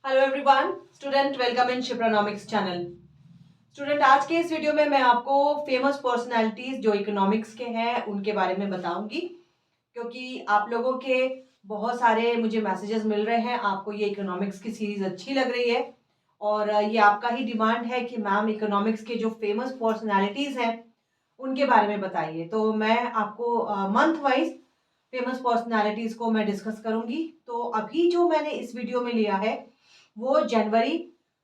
Hello everyone, student welcome in Shipranomics channel. Student, आज के इस वीडियो में मैं आपको फेमस पर्सनालिटीज जो इकोनॉमिक्स के हैं उनके बारे में बताऊंगी, क्योंकि आप लोगों के बहुत सारे मुझे मैसेजेस मिल रहे हैं, आपको ये इकोनॉमिक्स की सीरीज अच्छी लग रही है और ये आपका ही डिमांड है कि मैम इकोनॉमिक्स के जो फेमस पर्सनालिटीज हैं उनके बारे में बताइए। तो मैं आपको मंथ वाइज फेमस पर्सनालिटीज को मैं डिस्कस करूंगी। तो अभी जो मैंने इस वीडियो में लिया है वो जनवरी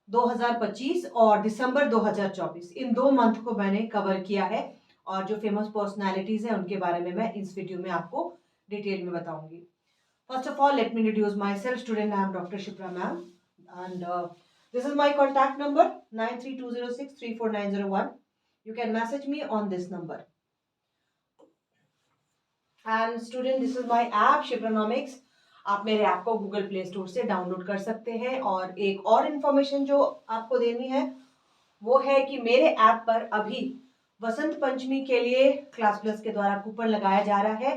2025 और दिसंबर 2024 इन 2 मंथ को मैंने कवर किया है और जो फेमस पर्सनालिटीज हैं उनके बारे में मैं इस वीडियो में आपको डिटेल में बताऊंगी। First of all, let me introduce myself. Student, I am doctor Shipra ma'am and this is my contact number 9320634901. You can message me on this number. And student, this is my app Shipranomics. आप मेरे app को Google Play Store से download कर सकते हैं। और एक और इन्फॉर्मेशन जो आपको देनी है वो है कि मेरे ऐप पर अभी वसंत पंचमी के लिए क्लास प्लस के द्वारा कूपन लगाया जा रहा है।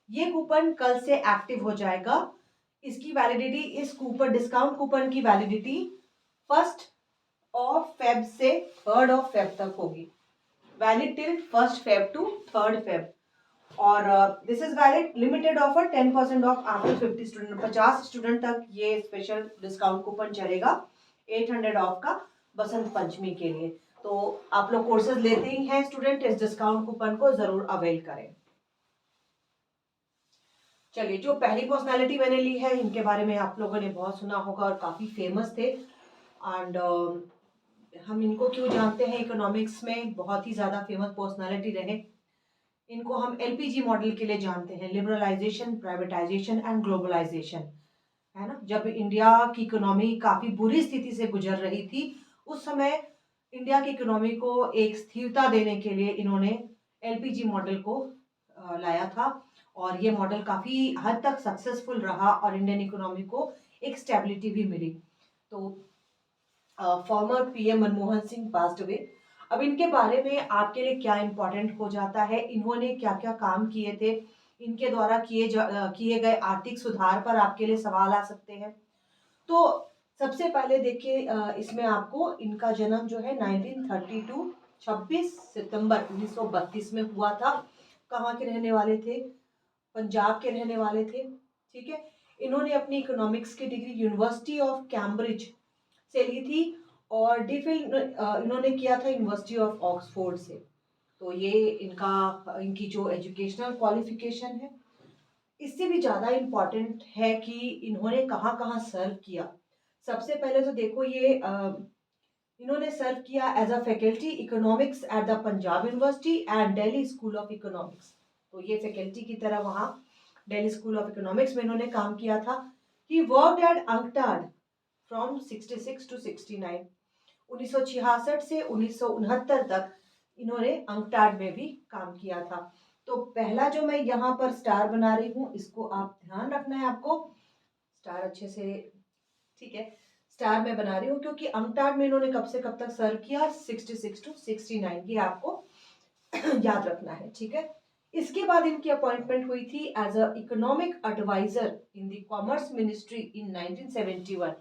ये कूपन कल से एक्टिव हो जाएगा। इसकी वैलिडिटी, इस कूपन डिस्काउंट कूपन की वैलिडिटी 1 से 3 तक होगी। वैलिड टिल 1 to 3 और this is valid limited offer 10% of after 50 student. 50 student तक ये स्पेशल डिस्काउंट कूपन चलेगा 800 ऑफ का बसंत पंचमी के लिए। तो आप लोग कोर्सेज लेते ही हैं स्टूडेंट, इस डिस्काउंट कूपन को जरूर अवेल करें। चलिए, जो पहली पर्सनालिटी मैंने ली है इनके बारे में आप लोगों ने बहुत सुना होगा और काफी फेमस थे। एंड हम इनको क्यों जानते हैं, इकोनॉमिक्स में बहुत ही ज्यादा फेमस पर्सनालिटी रहे। इनको हम एलपीजी मॉडल के लिए जानते हैं, लिबरलाइजेशन, प्राइवेटाइजेशन एंड ग्लोबलाइजेशन, है ना। जब इंडिया की इकोनॉमी काफी बुरी स्थिति से गुजर रही थी उस समय इंडिया की इकोनॉमी को एक स्थिरता देने के लिए इन्होंने एलपीजी मॉडल को लाया था और ये मॉडल काफी हद तक सक्सेसफुल रहा और इंडियन इकोनॉमी को एक स्टेबिलिटी भी मिली। तो former PM Manmohan Singh passed away. अब इनके बारे में आपके लिए क्या इंपॉर्टेंट हो जाता है, इन्होंने क्या क्या काम किए थे, इनके द्वारा किए गए आर्थिक सुधार पर आपके लिए सवाल आ सकते हैं। तो सबसे पहले देखिए, इसमें आपको इनका जन्म जो है 1932 26 सितंबर 1932 में हुआ था। कहाँ के रहने वाले थे? पंजाब के रहने वाले थे। ठीक है। इन्होंने अपनी इकोनॉमिक्स की डिग्री यूनिवर्सिटी ऑफ कैम्ब्रिज से ली थी और डिफिल इन्होंने किया था यूनिवर्सिटी ऑफ ऑक्सफोर्ड से। तो ये इनकी जो एजुकेशनल क्वालिफिकेशन है इससे भी ज़्यादा इम्पॉर्टेंट है कि इन्होंने कहाँ कहाँ सर्व किया। सबसे पहले तो देखो, ये इन्होंने सर्व किया as a faculty economics at the Punjab University and Delhi School of Economics. तो ये फैकल्टी की तरह वहाँ दिल्ली स्कूल ऑफ इकोनॉमिक्स में इन्होंने काम किया था। He worked eight UNCTAD from 66 to 69। 1966 से 1969 तक इन्होंने अंकटाड में भी काम किया था। तो पहला जो मैं यहाँ पर स्टार बना रही हूँ इसको आप ध्यान रखना है आपको, स्टार अच्छे से। ठीक है, स्टार मैं बना रही हूँ क्योंकि अंकटाड में इन्होंने कब से कब तक सर्व किया, 66 to 69, ये आपको याद रखना है। ठीक है। इसके बाद इनकी अपॉइंटमेंट हुई थी as a economic adviser in the commerce ministry in 1971।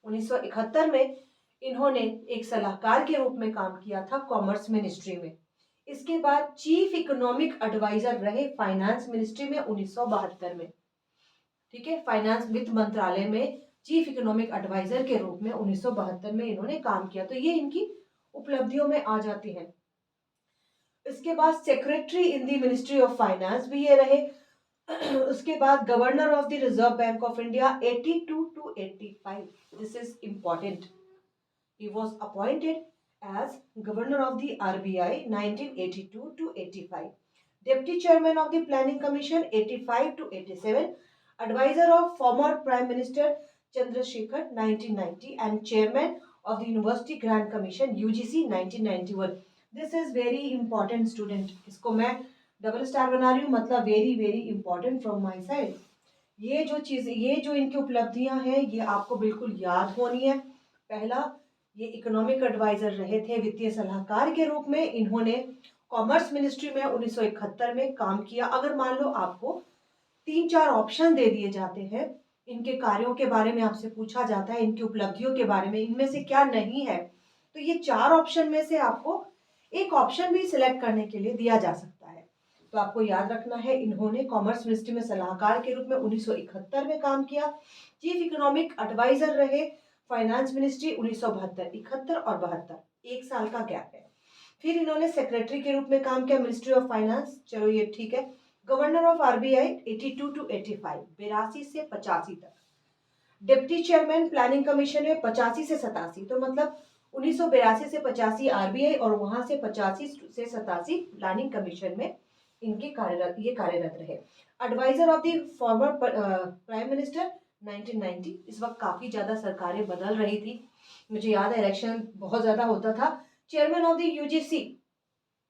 1971 में इन्होंने एक सलाहकार के रूप में काम किया था कॉमर्स मिनिस्ट्री में। इसके बाद चीफ इकोनॉमिक एडवाइजर रहे फाइनेंस मिनिस्ट्री में 1972 में। ठीक है, फाइनेंस वित्त मंत्रालय में चीफ इकोनॉमिक एडवाइजर के रूप में 1972 में इन्होंने काम किया। तो ये इनकी उपलब्धियों में आ जाती है। इसके बाद secretary in the ministry of finance भी ये रहे। उसके बाद governor of the reserve Bank of India 82 to 85। This is important. He was appointed as Governor of the RBI 1982 to 85, Deputy Chairman of the Planning Commission 85 to 87, Advisor of former Prime Minister Chandrasekhar 1990 and Chairman of the University Grant Commission UGC 1991. This is very important student. इसको मैं double star बना रही हूँ, मतलब very very important from my side. ये जो इनकी उपलब्धियां हैं ये आपको बिल्कुल याद होनी है। पहला, ये इकोनॉमिक एडवाइजर रहे थे, वित्तीय सलाहकार के रूप में इन्होंने कॉमर्स मिनिस्ट्री में 1971 में काम किया। अगर मान लो आपको 3-4 ऑप्शन दे दिए जाते हैं इनके कार्यों के बारे में आपसे पूछा जाता है, इनकी उपलब्धियों के बारे में, इनमें से क्या नहीं है, तो ये 4 ऑप्शन में से आपको एक ऑप्शन भी सिलेक्ट करने के लिए दिया जा सकता है। तो आपको याद रखना है, इन्होंने कॉमर्स मिनिस्ट्री में सलाहकार के रूप में 1971 में काम किया, चीफ इकोनॉमिक एडवाइजर रहे फाइनेंस मिनिस्ट्री 1972, 71 और 72, 1 साल का गैप है। फिर इन्होंने सेक्रेटरी के रूप में काम किया मिनिस्ट्री ऑफ फाइनेंस, चलो ये ठीक है। गवर्नर ऑफ आरबीआई 82 टू 85, 82 से 85 तक। डिप्टी चेयरमैन प्लानिंग कमीशन में 85 से 87, तो मतलब 1982 से 85 आरबीआई और वहां से 85 से 87 प्लानिंग कमीशन में इनके कार्यरत रहे। Adviser of the former prime minister 1990, इस वक्त काफी ज्यादा सरकारें बदल रही थी, मुझे याद है इलेक्शन बहुत ज्यादा होता था। चेयरमैन ऑफ द यूजीसी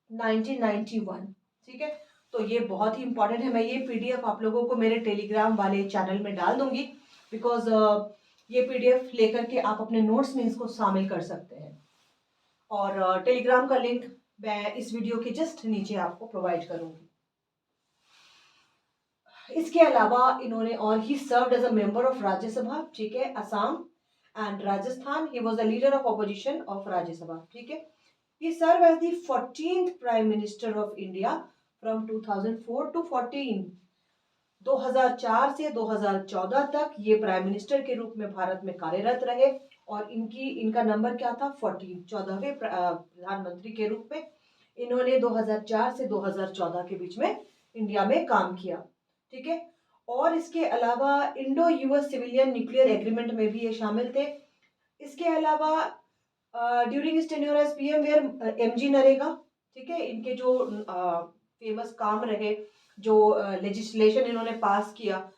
1991, ठीक है। तो ये बहुत ही इंपॉर्टेंट है, मैं ये पीडीएफ आप लोगों को मेरे टेलीग्राम वाले चैनल में डाल दूंगी, बिकॉज ये पीडीएफ लेकर के आप अपने नोट्स में इसको शामिल कर सकते हैं। और टेलीग्राम का लिंक मैं इस वीडियो के जस्ट नीचे आपको प्रोवाइड करूंगी। इसके अलावा इन्होंने और he served as a member of Rajya Sabha, ठीक है, Assam and Rajasthan. He was the leader of opposition of Rajya Sabha, ठीक है। He serve as the 14th prime minister of India from 2004 to 14। 2004 से 2014 तक ये प्राइम मिनिस्टर के रूप में भारत में कार्यरत रहे और इनका नंबर क्या था, 14, 14वें प्रधानमंत्री के रूप में इन्होंने 2004 से 2014 के बीच में इंडिया में काम किया, ठीक है। और इसके अलावा Indo US civilian nuclear agreement में भी ये शामिल थे। इसके अलावा during his tenure as PM were MG NREGA, ठीक है, इनके जो फेमस काम रहे, जो लेजिस्लेशन इन्होंने पास किया,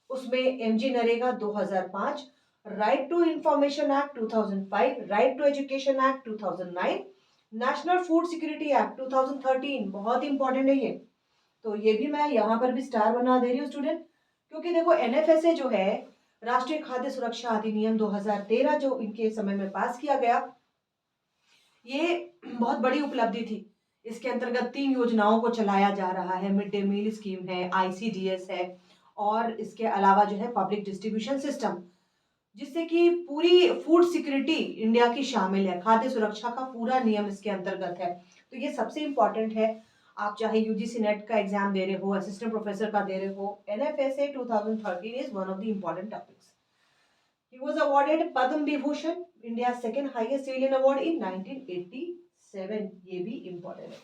उसमें MG NREGA 2005, right to information act 2005, right to education act 2009, national food security act 2013, बहुत इंपॉर्टेंट है ये, तो ये भी मैं यहाँ पर भी स्टार बना दे रही हूँ स्टूडेंट, क्योंकि देखो एनएफएसए जो है, राष्ट्रीय खाद्य सुरक्षा अधिनियम 2013, जो इनके समय में पास किया गया, ये बहुत बड़ी उपलब्धि थी। इसके अंतर्गत 3 योजनाओं को चलाया जा रहा है, मिड डे मील स्कीम है, आईसीडीएस है, और इसके अलावा जो है पब्लिक डिस्ट्रीब्यूशन सिस्टम, जिससे कि पूरी फूड सिक्योरिटी इंडिया की शामिल है, खाद्य सुरक्षा का पूरा नियम इसके अंतर्गत है। तो ये सबसे इंपॉर्टेंट है, आप चाहे यूजीसी नेट का एग्जाम दे रहे हो, असिस्टेंट प्रोफेसर का दे रहे हो, NFSA 2013 is one of the important topics. He was awarded Padma Vibhushan, India's second highest civilian award in 1987, ये भी इम्पोर्टेंट है।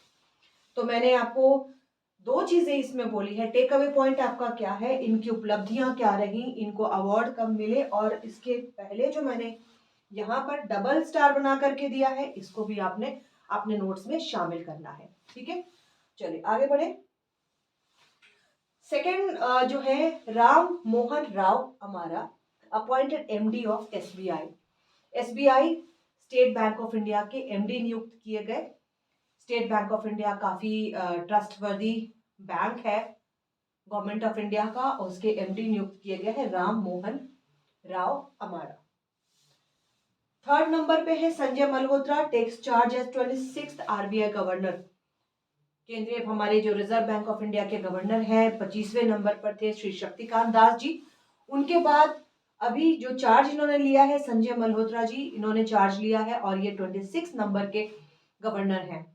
तो मैंने आपको 2 चीजें इसमें बोली है, टेक अवे पॉइंट आपका क्या है, इनकी उपलब्धियां क्या रही, इनको अवार्ड कब मिले, और इसके पहले जो मैंने यहाँ पर डबल स्टार बना करके दिया है, इसको भी आपने अपने नोट्स में शामिल करना है, ठीक है। चलिए आगे बढ़े। सेकंड जो है राम मोहन राव अमारा, appointed MD of SBI. SBI state bank of India के एमडी नियुक्त किए गए। स्टेट बैंक ऑफ इंडिया काफी ट्रस्टवर्दी बैंक है गवर्नमेंट ऑफ इंडिया का, उसके एमडी नियुक्त किए गए हैं राम मोहन राव अमारा। थर्ड नंबर पे है Sanjay Malhotra, takes charge as 26th RBI governor. केंद्रीय हमारे जो रिजर्व बैंक ऑफ इंडिया के गवर्नर हैं, 25वें नंबर पर थे श्री शक्तिकांत दास जी। उनके बाद अभी जो चार्ज इन्होंने लिया है संजय मल्होत्रा जी, इन्होंने चार्ज लिया है और ये 26 नंबर के गवर्नर हैं।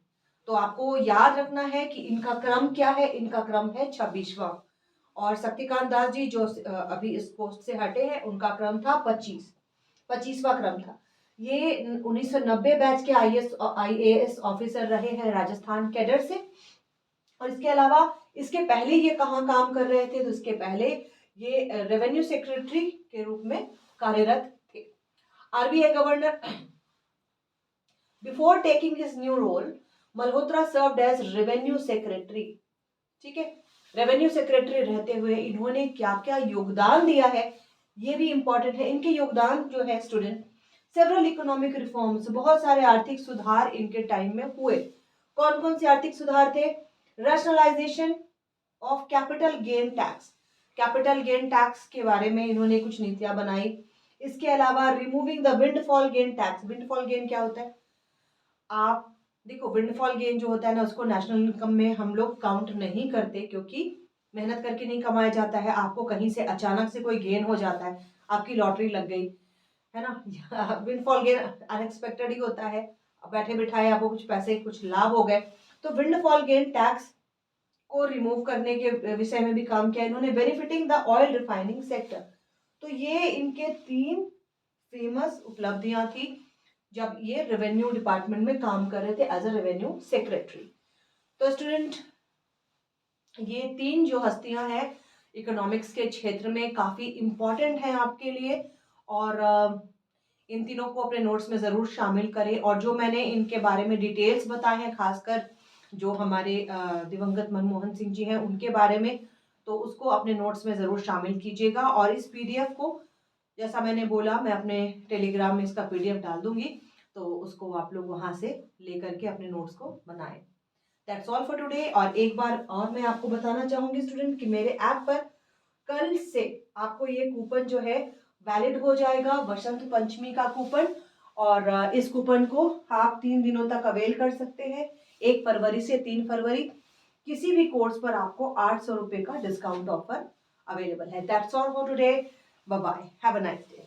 तो आपको याद रखना है कि इनका क्रम क्या है, इनका क्रम है 26वां, और शक्तिकांत दास जी जो अभी इस पोस्ट से हटे हैं, उनका क्रम था 25वां क्रम था। ये 1990 बैच के आईएएस ऑफिसर रहे हैं राजस्थान कैडर से। और इसके अलावा इसके पहले ये कहाँ काम कर रहे थे, तो इसके पहले ये रेवेन्यू सेक्रेटरी के रूप में कार्यरत थे। RBI governor before taking his new role, Malhotra served as revenue secretary, ठीक है। रेवेन्यू सेक्रेटरी रहते हुए इन्होंने क्या क्या योगदान दिया है, ये भी इंपॉर्टेंट है। इनके योगदान जो है स्टूडेंट, सेवरल इकोनॉमिक रिफॉर्म्स, बहुत सारे आर्थिक सुधार इनके टाइम में हुए। कौन कौन से आर्थिक सुधार थे? Rationalisation of capital gain tax, capital gain tax के बारे में इन्होंने कुछ नीतियां बनाई। इसके अलावा removing the windfall gain tax. Windfall gain क्या होता है? आप देखो, विंडफॉल गेन जो होता है ना, उसको नेशनल इनकम में हम लोग काउंट नहीं करते, क्योंकि मेहनत करके नहीं कमाया जाता है, आपको कहीं से अचानक से कोई गेन हो जाता है, आपकी लॉटरी लग गई है ना, विंडफॉल गेन अनएक्सपेक्टेड ही होता है, बैठे बिठाए आपको कुछ पैसे कुछ लाभ हो गए। तो विंडफॉल गेन टैक्स को रिमूव करने के विषय में भी काम किया इन्होंने, benefiting the oil refining sector. तो ये इनके 3 फेमस उपलब्धियां थी जब ये रेवेन्यू डिपार्टमेंट में काम कर रहे थे एज अ रेवेन्यू सेक्रेटरी। तो स्टूडेंट, ये 3 जो हस्तियां हैं इकोनॉमिक्स के क्षेत्र में काफ़ी इम्पॉर्टेंट हैं आपके लिए, और इन तीनों को अपने नोट्स में ज़रूर शामिल करें। और जो मैंने इनके बारे में डिटेल्स बताए हैं, खासकर जो हमारे दिवंगत मनमोहन सिंह जी हैं उनके बारे में, तो उसको अपने नोट्स में ज़रूर शामिल कीजिएगा। और इस पीडीएफ को, जैसा मैंने बोला, मैं अपने टेलीग्राम में इसका पीडीएफ डाल दूंगी, तो उसको आप लोग वहाँ से लेकर के अपने नोट्स को बनाएं। That's all for today. और एक बार और मैं आपको बताना चाहूँगी स्टूडेंट कि मेरे ऐप पर कल से आपको ये कूपन जो है वैलिड हो जाएगा, वसंत पंचमी का कूपन। और इस कूपन को आप 3 दिनों तक अवेल कर सकते हैं। 1 फरवरी से 3 फरवरी किसी भी कोर्स पर आपको 800 रुपये का डिस्काउंट ऑफर अवेलेबल है। That's all for today. Bye bye, have a nice day.